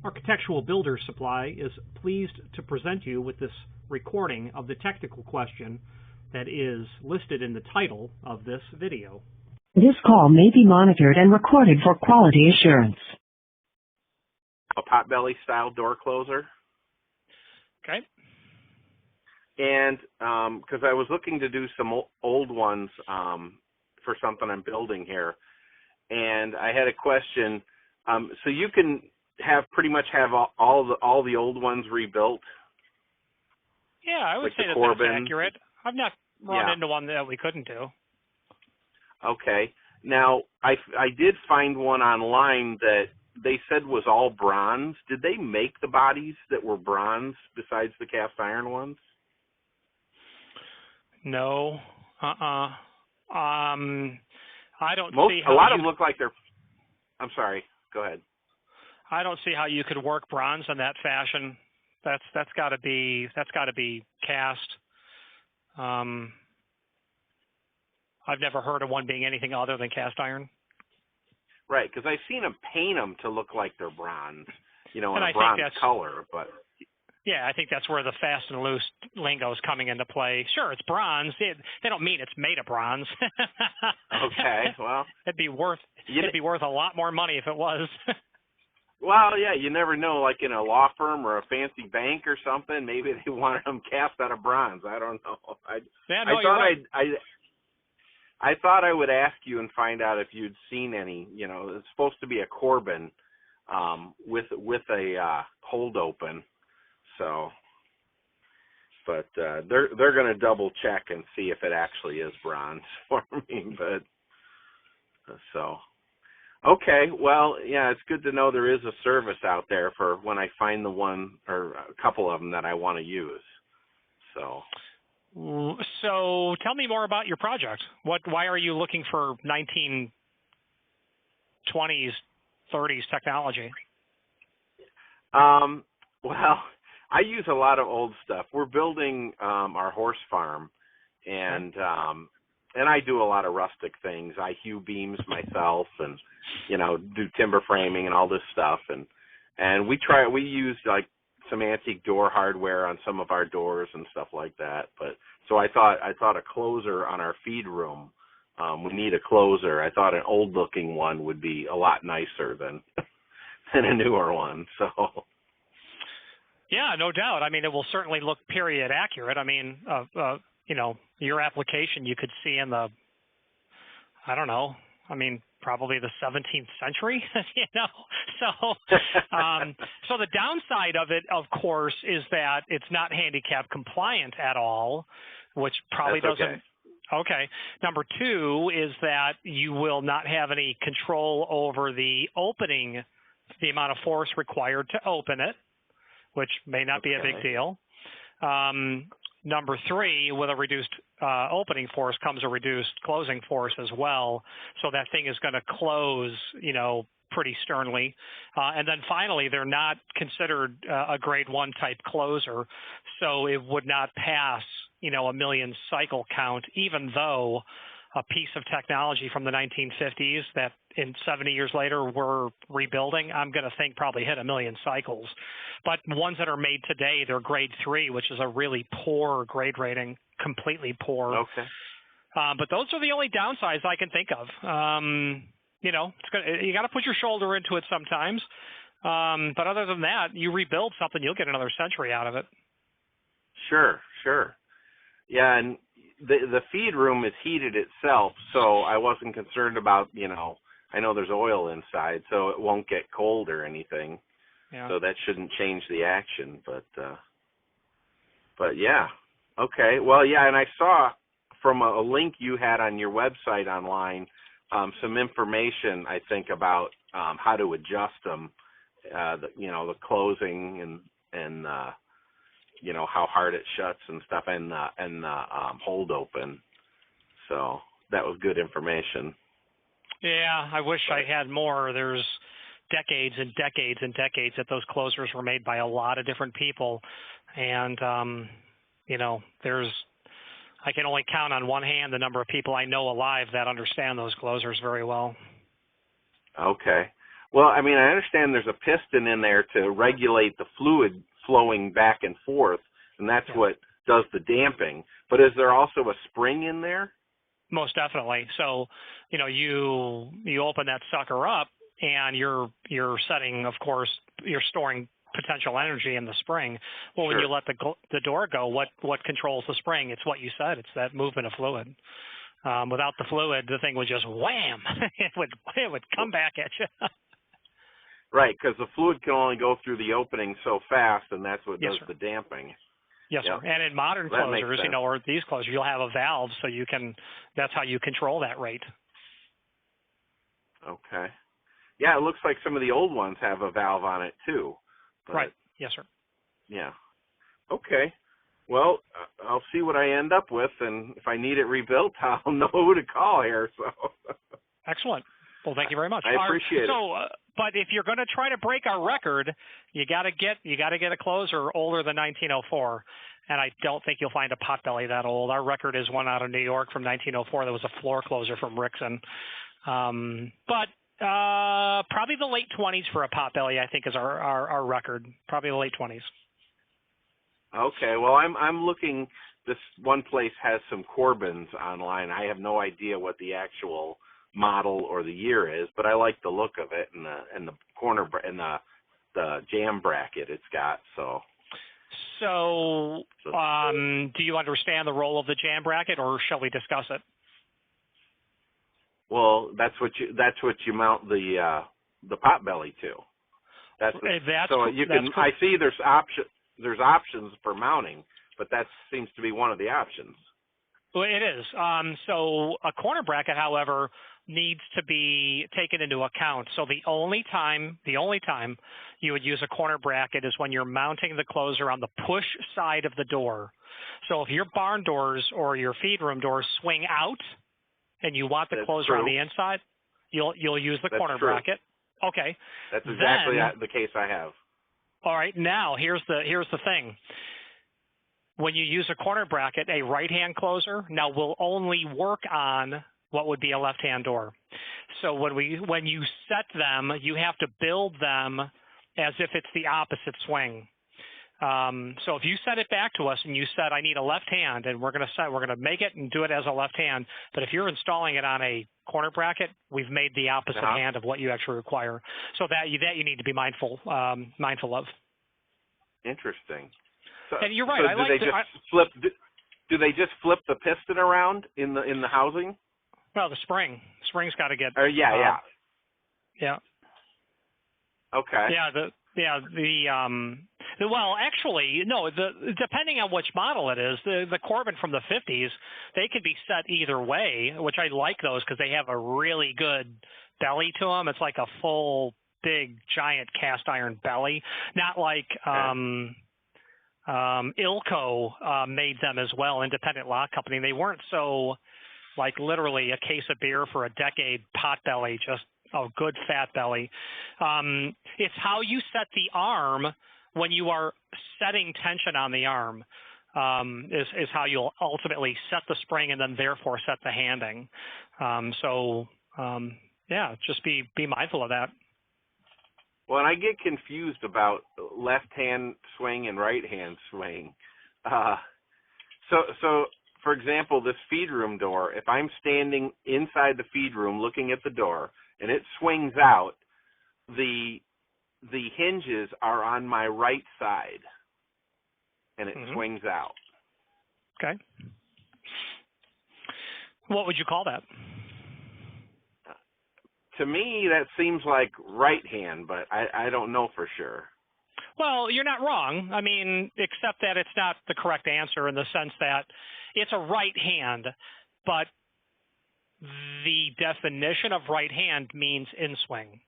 Architectural Builders Supply is pleased to present you with this recording of the technical question that is listed in the title of this video. This call may be monitored and recorded for quality assurance. A Potbelly style door closer. Okay. And because I was looking to do some old ones for something I'm building here, and I had a question. So you can pretty much have all the old ones rebuilt? Yeah, I would like say that's accurate. I've not run into one that we couldn't do. Okay. Now, I did find one online that they said was all bronze. Did they make the bodies that were bronze besides the cast iron ones? No. I don't see how a lot of them look like they're... I'm sorry. Go ahead. I don't see how you could work bronze in that fashion. That's got to be cast. I've never heard of one being anything other than cast iron. Right, because I've seen them paint them to look like they're bronze, in and a bronze color. But yeah, I think that's where the fast and loose lingo is coming into play. Sure, it's bronze. They don't mean it's made of bronze. Okay, well, it'd be worth a lot more money if it was. Well, yeah, you never know. Like in a law firm or a fancy bank or something, maybe they wanted them cast out of bronze. I don't know. I thought I would ask you and find out if you'd seen any. It's supposed to be a Corbin with a hold open. So, but they're going to double check and see if it actually is bronze for me. But so. Okay, well, yeah, it's good to know there is a service out there for when I find the one or a couple of them that I want to use. So tell me more about your project. Why are you looking for 1920s, 30s technology? Well, I use a lot of old stuff. We're building our horse farm, and I do a lot of rustic things. I hew beams myself and, do timber framing and all this stuff. And we use like some antique door hardware on some of our doors and stuff like that. But so I thought a closer on our feed room, we need a closer. I thought an old looking one would be a lot nicer than a newer one. So. Yeah, no doubt. I mean, it will certainly look period accurate. I mean, your application you could see in the, probably the 17th century, So the downside of it, of course, is that it's not handicap compliant at all, which probably That's doesn't. Okay. Number two is that you will not have any control over the amount of force required to open it, which may not be a big deal. Number three, with a reduced opening force comes a reduced closing force as well. So that thing is going to close, pretty sternly. And then finally, they're not considered a grade 1 type closer. So it would not pass, a million cycle count, even though a piece of technology from the 1950s that in 70 years later we're rebuilding, I'm going to think probably hit a million cycles. But ones that are made today, they're grade 3, which is a really poor grade rating, completely poor. Okay. But those are the only downsides I can think of. You got to put your shoulder into it sometimes. But other than that, you rebuild something, you'll get another century out of it. Sure. Yeah, and the feed room is heated itself, so I wasn't concerned about, I know there's oil inside, so it won't get cold or anything. Yeah. So that shouldn't change the action, but yeah. Okay. Well, yeah, and I saw from a link you had on your website online some information, I think, about how to adjust them, the closing and how hard it shuts and stuff, and the hold open. So that was good information. Yeah, I wish I had more. There's decades and decades and decades that those closers were made by a lot of different people, and I can only count on one hand the number of people I know alive that understand those closers very well. Okay. Well, I mean, I understand there's a piston in there to regulate the fluid flowing back and forth, and that's what does the damping. But is there also a spring in there? Most definitely. So, you open that sucker up, and you're setting, of course, you're storing potential energy in the spring. Well, Sure. when you let the door go, what controls the spring? It's what you said. It's that movement of fluid. Without the fluid, the thing would just wham. It would come back at you. Right, because the fluid can only go through the opening so fast, and that's what does the damping. Yes, sir. And in modern closers, or these closers, you'll have a valve, so that's how you control that rate. Okay. Yeah, it looks like some of the old ones have a valve on it too. But, right. Yes, sir. Yeah. Okay. Well, I'll see what I end up with, and if I need it rebuilt, I'll know who to call here. So. Excellent. Well, thank you very much. I appreciate it. So, but if you're going to try to break our record, you got to get a closer older than 1904, and I don't think you'll find a Potbelly that old. Our record is one out of New York from 1904. That was a floor closer from Rixson. But probably the late 20s for a Potbelly, I think, is our record. Probably the late 20s. Okay. Well, I'm looking. This one place has some Corbins online. I have no idea what the actual model or the year is, but I like the look of it and the corner and the jam bracket it's got. So do you understand the role of the jam bracket, or shall we discuss it? Well, that's what you mount the Potbelly to. So you can. I see there's options for mounting, but that seems to be one of the options. Well, it is. So a corner bracket, however, needs to be taken into account. So the only time you would use a corner bracket is when you're mounting the closer on the push side of the door. So if your barn doors or your feed room doors swing out and you want the closer on the inside, you'll use the corner bracket. Okay. That's exactly the case I have. All right. Now here's the thing. When you use a corner bracket, a right-hand closer now will only work on what would be a left-hand door. So when you set them, you have to build them as if it's the opposite swing. So if you set it back to us and you said, I need a left hand, and we're going to make it and do it as a left hand. But if you're installing it on a corner bracket, we've made the opposite hand of what you actually require. So that you need to be mindful of. Interesting. So, and you're right. So do they just flip the piston around in the housing? Well, the spring's got to get. Yeah. Okay. Well, actually, no. Depending on which model it is, the Corbin from the 50s, they can be set either way, which I like those because they have a really good belly to them. It's like a full, big, giant cast iron belly, not like. Ilco made them as well, independent lock company. They weren't so like literally a case of beer for a decade Potbelly, just a good fat belly. It's how you set the arm when you are setting tension on the arm is how you'll ultimately set the spring and then therefore set the handing. Just be mindful of that. Well, and I get confused about left-hand swing and right-hand swing. So, for example, this feed room door, if I'm standing inside the feed room looking at the door and it swings out, the hinges are on my right side, and it swings out. Okay. What would you call that? To me, that seems like right hand, but I don't know for sure. Well, you're not wrong. I mean, except that it's not the correct answer in the sense that it's a right hand, but the definition of right hand means in swing.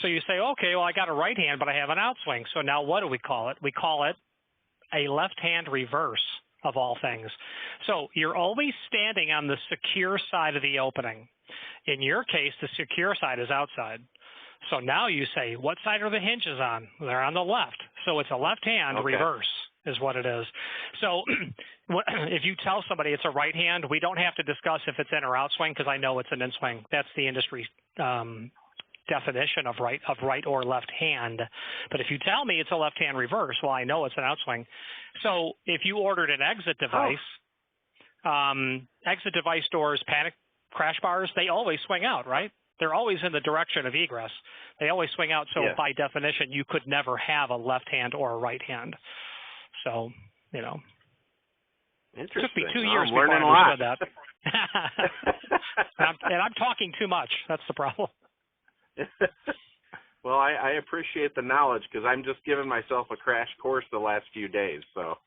So you say, okay, well, I got a right hand, but I have an outswing. So now what do we call it? We call it a left hand reverse of all things. So you're always standing on the secure side of the opening. In your case, the secure side is outside. So now you say, what side are the hinges on? They're on the left. So it's a left hand reverse is what it is. So if you tell somebody it's a right hand, we don't have to discuss if it's in or out swing because I know it's an in swing. That's the industry definition of right or left hand. But if you tell me it's a left-hand reverse, well, I know it's an outswing. So if you ordered an exit device, exit device doors, panic crash bars, they always swing out, right? They're always in the direction of egress. They always swing out. So by definition, you could never have a left hand or a right hand. So, you know. It took me 2 years before I understood that. and I'm talking too much. That's the problem. Well, I appreciate the knowledge because I'm just giving myself a crash course the last few days. So.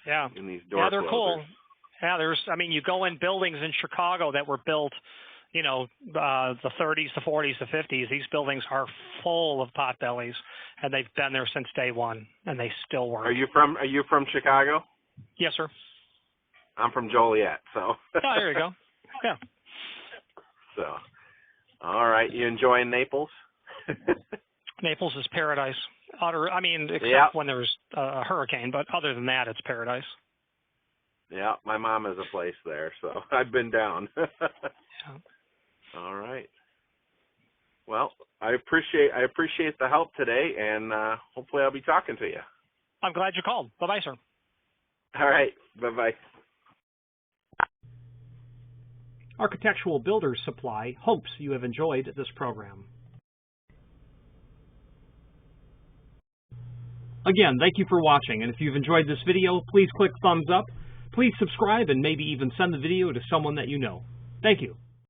Yeah. In these door they're closers. Cool. Yeah, you go in buildings in Chicago that were built, you know, the 30s, the 40s, the 50s. These buildings are full of Potbellies, and they've been there since day one, and they still work. Are you from Chicago? Yes, sir. I'm from Joliet, so. Oh, there you go. Yeah. So, all right. You enjoying Naples? Naples is paradise. Except when there's a hurricane, but other than that, it's paradise. Yeah, my mom has a place there, so I've been down. Yeah. All right. Well, I appreciate the help today, and hopefully I'll be talking to you. I'm glad you called. Bye-bye, sir. All right. Bye-bye. Architectural Builders Supply hopes you have enjoyed this program. Again, thank you for watching, and if you've enjoyed this video, please click thumbs up. Please subscribe and maybe even send the video to someone that you know. Thank you.